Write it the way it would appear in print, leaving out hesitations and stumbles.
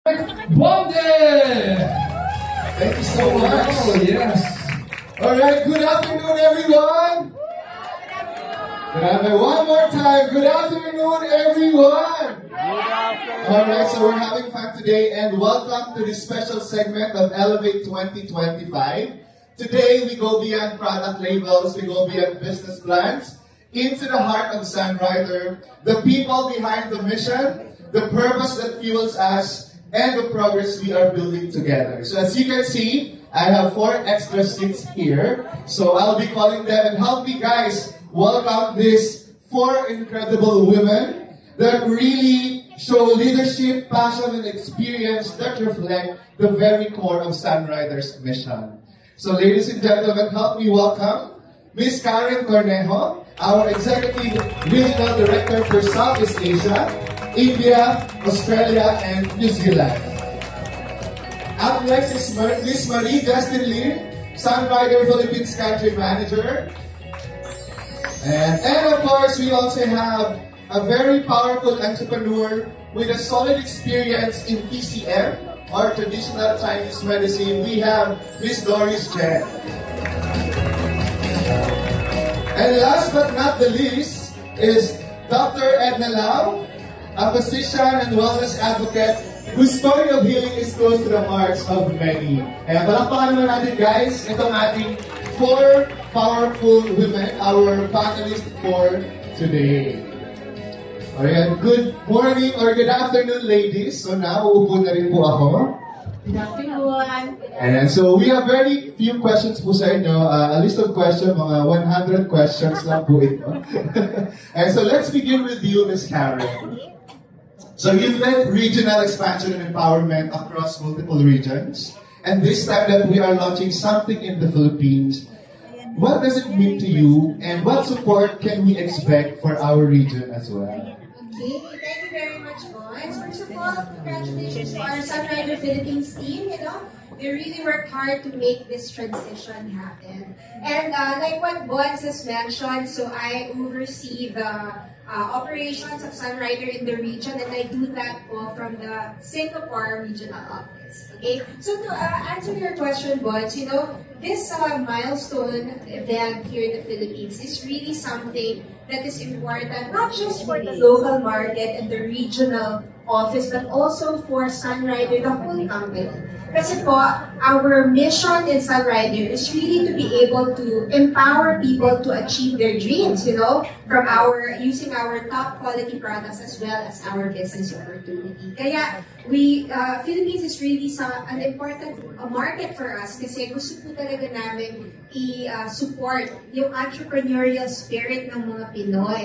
Bonde! Thank you so much. Oh, yes. Alright, good afternoon, everyone. One more time. Good afternoon, everyone. Alright, so we're having fun today, and welcome to this special segment of Elevate 2025. Today, we go beyond product labels, we go beyond business plans, into the heart of Sunrider, the people behind the mission, the purpose that fuels us, and the progress we are building together. So as you can see, I have 4 extra seats here. So I'll be calling them, and help me guys welcome these 4 incredible women that really show leadership, passion, and experience that reflect the very core of Sunrider's mission. So ladies and gentlemen, help me welcome Ms. Karen Cornejo, our Executive Regional Director for Southeast Asia, India, Australia, and New Zealand. Up next is Ms. Marie Justin Lee, Sunrider Philippines Country Manager. And of course, we also have a very powerful entrepreneur with a solid experience in TCM, or traditional Chinese medicine. We have Ms. Doris Chen. And last but not the least is Dr. Edna Lau, a physician and wellness advocate whose story of healing is close to the hearts of many. Kaya palakpakan naman natin guys, itong ating 4 powerful women, our panelists for today. Alright, good morning or good afternoon ladies. So now, uupo na rin po ako. Good afternoon. And so we have very few questions po sa inyo. A list of questions, mga 100 questions lang po ito. And so let's begin with you, Ms. Karen. So you've led regional expansion and empowerment across multiple regions. And this time that we are launching something in the Philippines, what does it mean to you, and what support can we expect for our region as well? Okay, thank you very much, boys. First of all, congratulations to our Sunrider Philippines team. They really worked hard to make this transition happen. And like what Bones has mentioned, so I oversee the operations of Sunrider in the region, and I do that from the Singapore regional office. Okay, so to answer your question, Bones, this milestone event here in the Philippines is really something that is important, not just for the local market and the regional office, but also for Sunrider, the whole company. Kasi po, our mission in Sunrider is really to be able to empower people to achieve their dreams, from using our top quality products as well as our business opportunity. Kaya, Philippines is really an important market for us kasi gusto po talaga namin i-support yung entrepreneurial spirit ng mga Pinoy.